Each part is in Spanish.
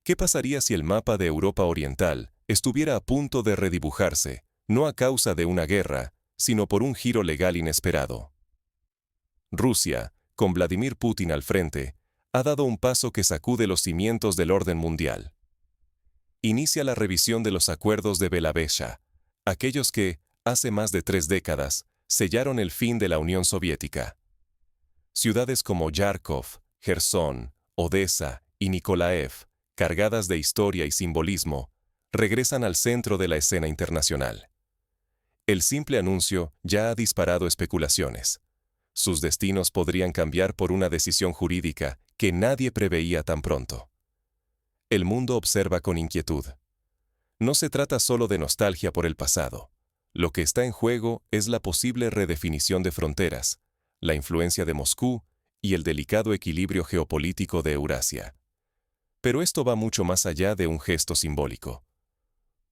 ¿Qué pasaría si el mapa de Europa Oriental estuviera a punto de redibujarse, no a causa de una guerra, sino por un giro legal inesperado? Rusia, con Vladimir Putin al frente, ha dado un paso que sacude los cimientos del orden mundial. Inicia la revisión de los acuerdos de Belavesa, aquellos que, hace más de 3 décadas, sellaron el fin de la Unión Soviética. Ciudades como Yarkov, Jersón, Odessa y Nikolaev, cargadas de historia y simbolismo, regresan al centro de la escena internacional. El simple anuncio ya ha disparado especulaciones. Sus destinos podrían cambiar por una decisión jurídica que nadie preveía tan pronto. El mundo observa con inquietud. No se trata solo de nostalgia por el pasado. Lo que está en juego es la posible redefinición de fronteras, la influencia de Moscú y el delicado equilibrio geopolítico de Eurasia. Pero esto va mucho más allá de un gesto simbólico.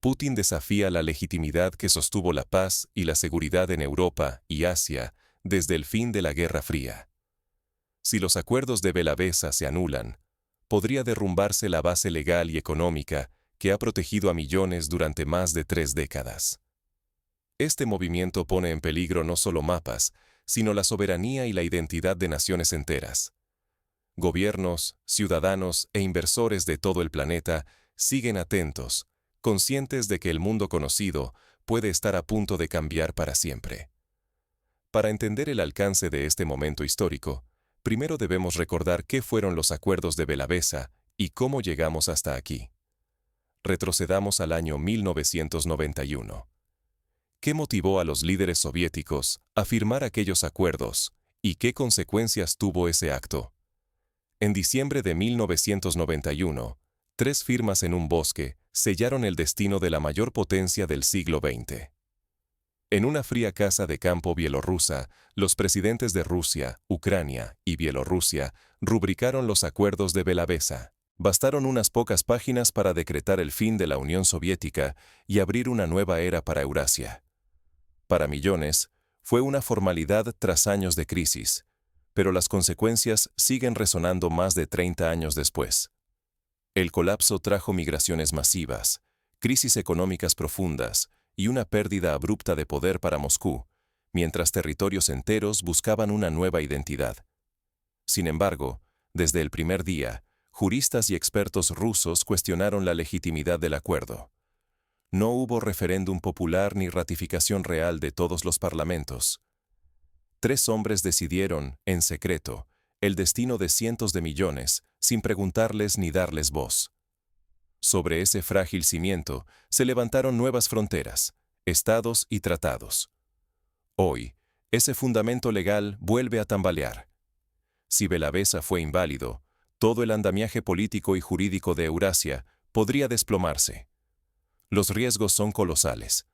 Putin desafía la legitimidad que sostuvo la paz y la seguridad en Europa y Asia desde el fin de la Guerra Fría. Si los acuerdos de Belavesa se anulan, podría derrumbarse la base legal y económica que ha protegido a millones durante más de 3 décadas. Este movimiento pone en peligro no solo mapas, sino la soberanía y la identidad de naciones enteras. Gobiernos, ciudadanos e inversores de todo el planeta siguen atentos, conscientes de que el mundo conocido puede estar a punto de cambiar para siempre. Para entender el alcance de este momento histórico, primero debemos recordar qué fueron los acuerdos de Belavesa y cómo llegamos hasta aquí. Retrocedamos al año 1991. ¿Qué motivó a los líderes soviéticos a firmar aquellos acuerdos y qué consecuencias tuvo ese acto? En diciembre de 1991, 3 firmas en un bosque sellaron el destino de la mayor potencia del siglo XX. En una fría casa de campo bielorrusa, los presidentes de Rusia, Ucrania y Bielorrusia rubricaron los acuerdos de Belavesa. Bastaron unas pocas páginas para decretar el fin de la Unión Soviética y abrir una nueva era para Eurasia. Para millones, fue una formalidad tras años de crisis, pero las consecuencias siguen resonando más de 30 años después. El colapso trajo migraciones masivas, crisis económicas profundas y una pérdida abrupta de poder para Moscú, mientras territorios enteros buscaban una nueva identidad. Sin embargo, desde el primer día, juristas y expertos rusos cuestionaron la legitimidad del acuerdo. No hubo referéndum popular ni ratificación real de todos los parlamentos. 3 hombres decidieron, en secreto, el destino de cientos de millones, sin preguntarles ni darles voz. Sobre ese frágil cimiento se levantaron nuevas fronteras, estados y tratados. Hoy, ese fundamento legal vuelve a tambalear. Si Belavesa fue inválido, todo el andamiaje político y jurídico de Eurasia podría desplomarse. Los riesgos son colosales.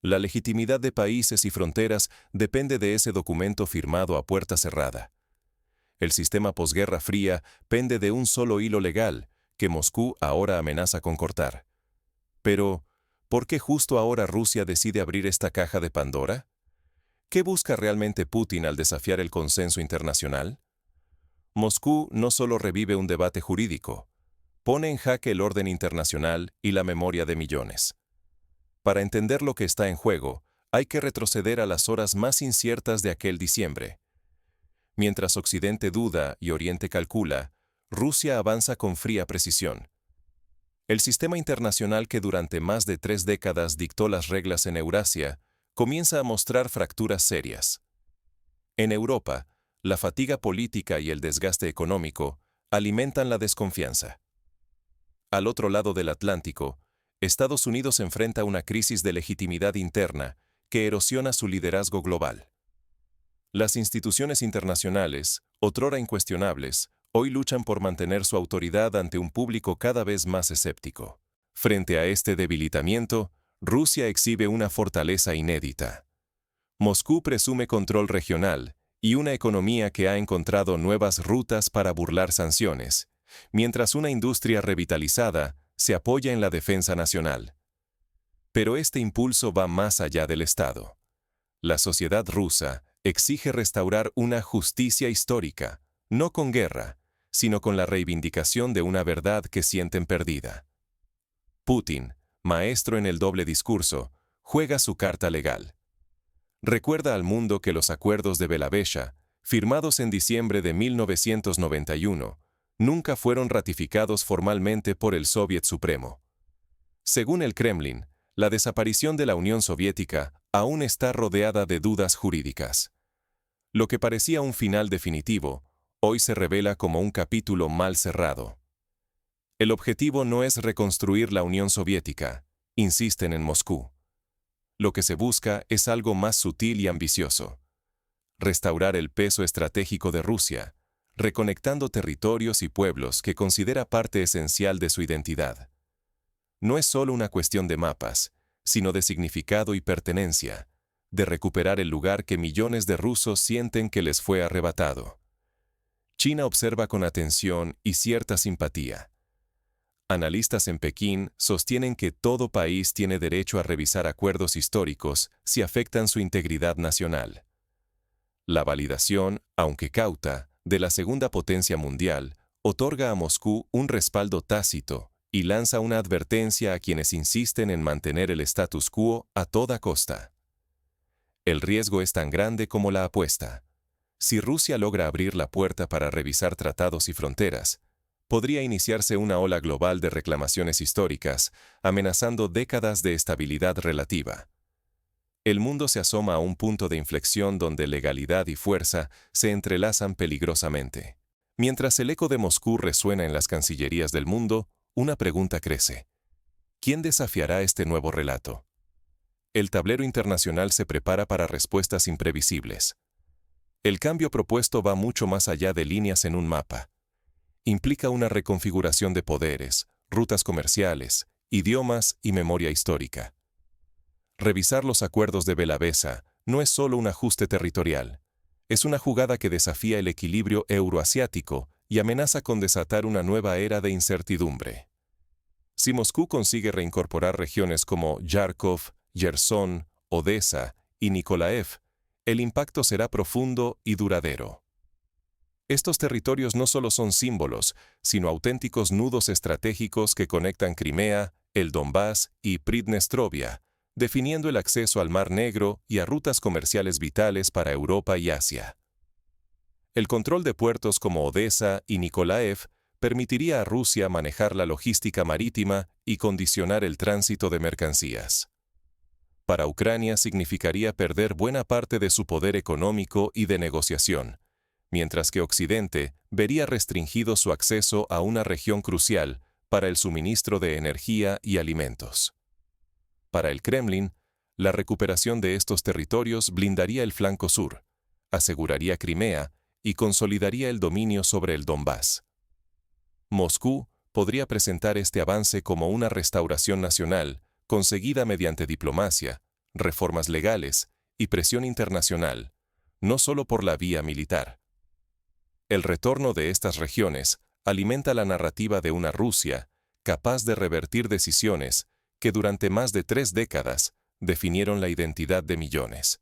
La legitimidad de países y fronteras depende de ese documento firmado a puerta cerrada. El sistema posguerra fría pende de un solo hilo legal, que Moscú ahora amenaza con cortar. Pero, ¿por qué justo ahora Rusia decide abrir esta caja de Pandora? ¿Qué busca realmente Putin al desafiar el consenso internacional? Moscú no solo revive un debate jurídico, pone en jaque el orden internacional y la memoria de millones. Para entender lo que está en juego, hay que retroceder a las horas más inciertas de aquel diciembre. Mientras Occidente duda y Oriente calcula, Rusia avanza con fría precisión. El sistema internacional que durante más de 3 décadas dictó las reglas en Eurasia comienza a mostrar fracturas serias. En Europa, la fatiga política y el desgaste económico alimentan la desconfianza. Al otro lado del Atlántico, Estados Unidos enfrenta una crisis de legitimidad interna que erosiona su liderazgo global. Las instituciones internacionales, otrora incuestionables, hoy luchan por mantener su autoridad ante un público cada vez más escéptico. Frente a este debilitamiento, Rusia exhibe una fortaleza inédita. Moscú presume control regional y una economía que ha encontrado nuevas rutas para burlar sanciones, mientras una industria revitalizada se apoya en la defensa nacional. Pero este impulso va más allá del Estado. La sociedad rusa exige restaurar una justicia histórica, no con guerra, sino con la reivindicación de una verdad que sienten perdida. Putin, maestro en el doble discurso, juega su carta legal. Recuerda al mundo que los acuerdos de Belavesha, firmados en diciembre de 1991, nunca fueron ratificados formalmente por el Soviet Supremo. Según el Kremlin, la desaparición de la Unión Soviética aún está rodeada de dudas jurídicas. Lo que parecía un final definitivo, hoy se revela como un capítulo mal cerrado. El objetivo no es reconstruir la Unión Soviética, insisten en Moscú. Lo que se busca es algo más sutil y ambicioso: restaurar el peso estratégico de Rusia, reconectando territorios y pueblos que considera parte esencial de su identidad. No es solo una cuestión de mapas, sino de significado y pertenencia, de recuperar el lugar que millones de rusos sienten que les fue arrebatado. China observa con atención y cierta simpatía. Analistas en Pekín sostienen que todo país tiene derecho a revisar acuerdos históricos si afectan su integridad nacional. La validación, aunque cauta, de la segunda potencia mundial otorga a Moscú un respaldo tácito y lanza una advertencia a quienes insisten en mantener el status quo a toda costa. El riesgo es tan grande como la apuesta. Si Rusia logra abrir la puerta para revisar tratados y fronteras, podría iniciarse una ola global de reclamaciones históricas, amenazando décadas de estabilidad relativa. El mundo se asoma a un punto de inflexión donde legalidad y fuerza se entrelazan peligrosamente. Mientras el eco de Moscú resuena en las cancillerías del mundo, una pregunta crece: ¿quién desafiará este nuevo relato? El tablero internacional se prepara para respuestas imprevisibles. El cambio propuesto va mucho más allá de líneas en un mapa. Implica una reconfiguración de poderes, rutas comerciales, idiomas y memoria histórica. Revisar los acuerdos de Belavesa no es solo un ajuste territorial, es una jugada que desafía el equilibrio euroasiático y amenaza con desatar una nueva era de incertidumbre. Si Moscú consigue reincorporar regiones como Yarkov, Jersón, Odesa y Nikolaev, el impacto será profundo y duradero. Estos territorios no solo son símbolos, sino auténticos nudos estratégicos que conectan Crimea, el Donbass y Pridnestrovia, definiendo el acceso al Mar Negro y a rutas comerciales vitales para Europa y Asia. El control de puertos como Odesa y Nikolaev permitiría a Rusia manejar la logística marítima y condicionar el tránsito de mercancías. Para Ucrania significaría perder buena parte de su poder económico y de negociación, mientras que Occidente vería restringido su acceso a una región crucial para el suministro de energía y alimentos. Para el Kremlin, la recuperación de estos territorios blindaría el flanco sur, aseguraría Crimea y consolidaría el dominio sobre el Donbass. Moscú podría presentar este avance como una restauración nacional conseguida mediante diplomacia, reformas legales y presión internacional, no solo por la vía militar. El retorno de estas regiones alimenta la narrativa de una Rusia capaz de revertir decisiones que durante más de 3 décadas definieron la identidad de millones.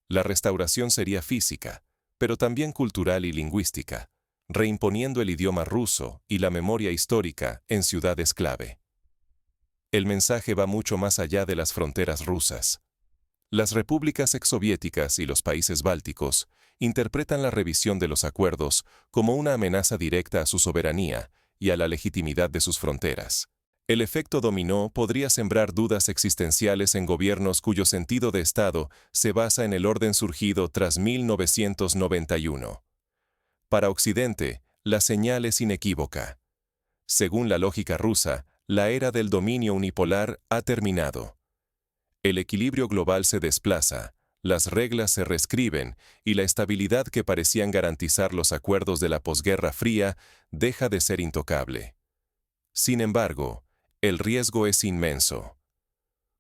La restauración sería física, pero también cultural y lingüística, reimponiendo el idioma ruso y la memoria histórica en ciudades clave. El mensaje va mucho más allá de las fronteras rusas. Las repúblicas exsoviéticas y los países bálticos interpretan la revisión de los acuerdos como una amenaza directa a su soberanía y a la legitimidad de sus fronteras. El efecto dominó podría sembrar dudas existenciales en gobiernos cuyo sentido de Estado se basa en el orden surgido tras 1991. Para Occidente, la señal es inequívoca. Según la lógica rusa, la era del dominio unipolar ha terminado. El equilibrio global se desplaza, las reglas se reescriben y la estabilidad que parecían garantizar los acuerdos de la posguerra fría deja de ser intocable. Sin embargo, el riesgo es inmenso.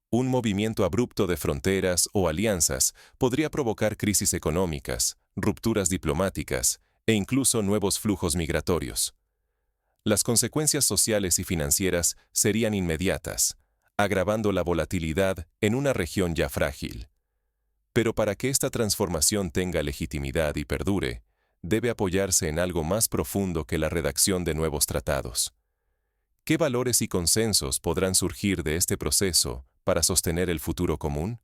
Un movimiento abrupto de fronteras o alianzas podría provocar crisis económicas, rupturas diplomáticas e incluso nuevos flujos migratorios. Las consecuencias sociales y financieras serían inmediatas, agravando la volatilidad en una región ya frágil. Pero para que esta transformación tenga legitimidad y perdure, debe apoyarse en algo más profundo que la redacción de nuevos tratados. ¿Qué valores y consensos podrán surgir de este proceso para sostener el futuro común?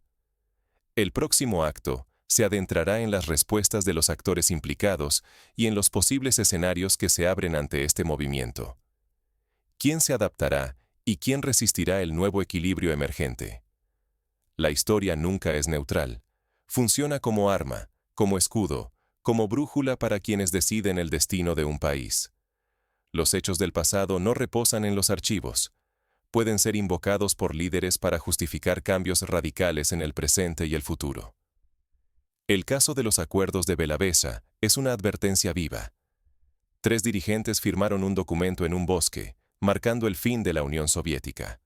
El próximo acto se adentrará en las respuestas de los actores implicados y en los posibles escenarios que se abren ante este movimiento. ¿Quién se adaptará y quién resistirá el nuevo equilibrio emergente? La historia nunca es neutral. Funciona como arma, como escudo, como brújula para quienes deciden el destino de un país. Los hechos del pasado no reposan en los archivos. Pueden ser invocados por líderes para justificar cambios radicales en el presente y el futuro. El caso de los acuerdos de Bellavesa es una advertencia viva. 3 dirigentes firmaron un documento en un bosque, marcando el fin de la Unión Soviética.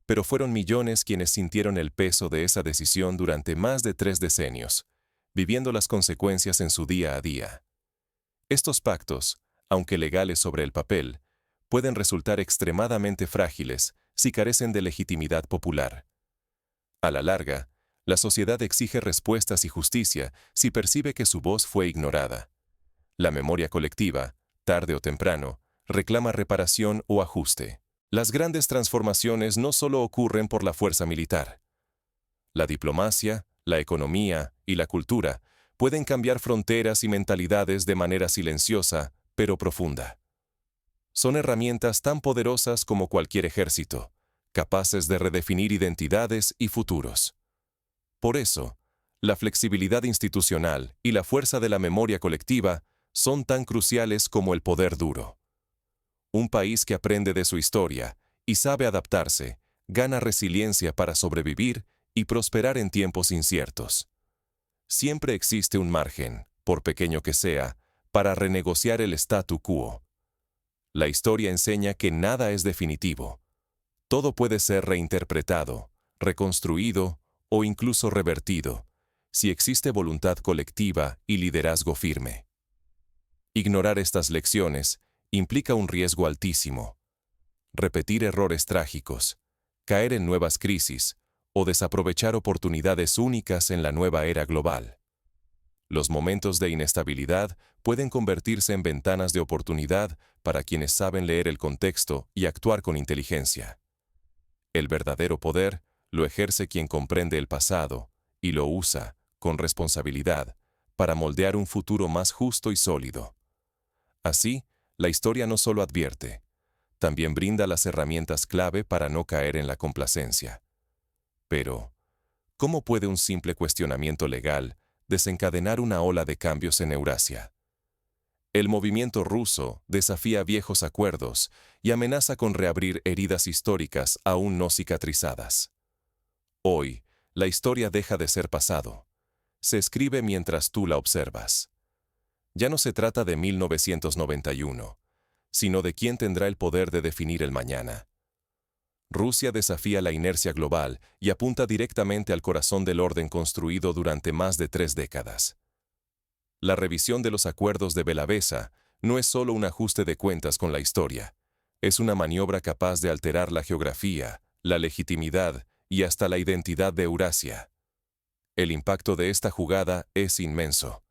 Pero fueron millones quienes sintieron el peso de esa decisión durante más de 3 decenios, viviendo las consecuencias en su día a día. Estos pactos, aunque legales sobre el papel, pueden resultar extremadamente frágiles si carecen de legitimidad popular. A la larga, la sociedad exige respuestas y justicia si percibe que su voz fue ignorada. La memoria colectiva, tarde o temprano, reclama reparación o ajuste. Las grandes transformaciones no solo ocurren por la fuerza militar. La diplomacia, la economía y la cultura pueden cambiar fronteras y mentalidades de manera silenciosa, pero profunda. Son herramientas tan poderosas como cualquier ejército, capaces de redefinir identidades y futuros. Por eso, la flexibilidad institucional y la fuerza de la memoria colectiva son tan cruciales como el poder duro. Un país que aprende de su historia y sabe adaptarse, gana resiliencia para sobrevivir y prosperar en tiempos inciertos. Siempre existe un margen, por pequeño que sea, para renegociar el statu quo. La historia enseña que nada es definitivo. Todo puede ser reinterpretado, reconstruido o incluso revertido, si existe voluntad colectiva y liderazgo firme. Ignorar estas lecciones implica un riesgo altísimo. Repetir errores trágicos, caer en nuevas crisis o desaprovechar oportunidades únicas en la nueva era global. Los momentos de inestabilidad pueden convertirse en ventanas de oportunidad para quienes saben leer el contexto y actuar con inteligencia. El verdadero poder lo ejerce quien comprende el pasado y lo usa, con responsabilidad, para moldear un futuro más justo y sólido. Así, la historia no solo advierte, también brinda las herramientas clave para no caer en la complacencia. Pero, ¿cómo puede un simple cuestionamiento legal desencadenar una ola de cambios en Eurasia? El movimiento ruso desafía viejos acuerdos y amenaza con reabrir heridas históricas aún no cicatrizadas. Hoy, la historia deja de ser pasado. Se escribe mientras tú la observas. Ya no se trata de 1991, sino de quién tendrá el poder de definir el mañana. Rusia desafía la inercia global y apunta directamente al corazón del orden construido durante más de 3 décadas. La revisión de los acuerdos de Bellavesa no es solo un ajuste de cuentas con la historia, es una maniobra capaz de alterar la geografía, la legitimidad y hasta la identidad de Eurasia. El impacto de esta jugada es inmenso.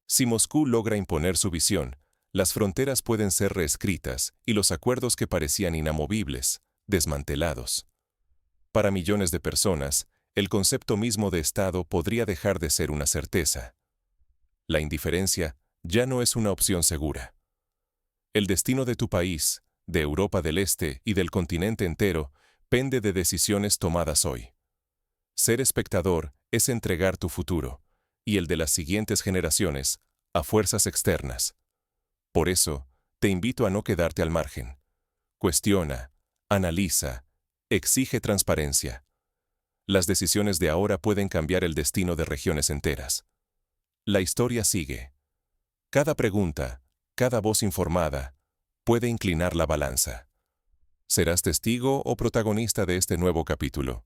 Si Moscú logra imponer su visión, las fronteras pueden ser reescritas y los acuerdos que parecían inamovibles, desmantelados. Para millones de personas, el concepto mismo de Estado podría dejar de ser una certeza. La indiferencia ya no es una opción segura. El destino de tu país, de Europa del Este y del continente entero, pende de decisiones tomadas hoy. Ser espectador es entregar tu futuro, y el de las siguientes generaciones, a fuerzas externas. Por eso, te invito a no quedarte al margen. Cuestiona, analiza, exige transparencia. Las decisiones de ahora pueden cambiar el destino de regiones enteras. La historia sigue. Cada pregunta, cada voz informada, puede inclinar la balanza. ¿Serás testigo o protagonista de este nuevo capítulo?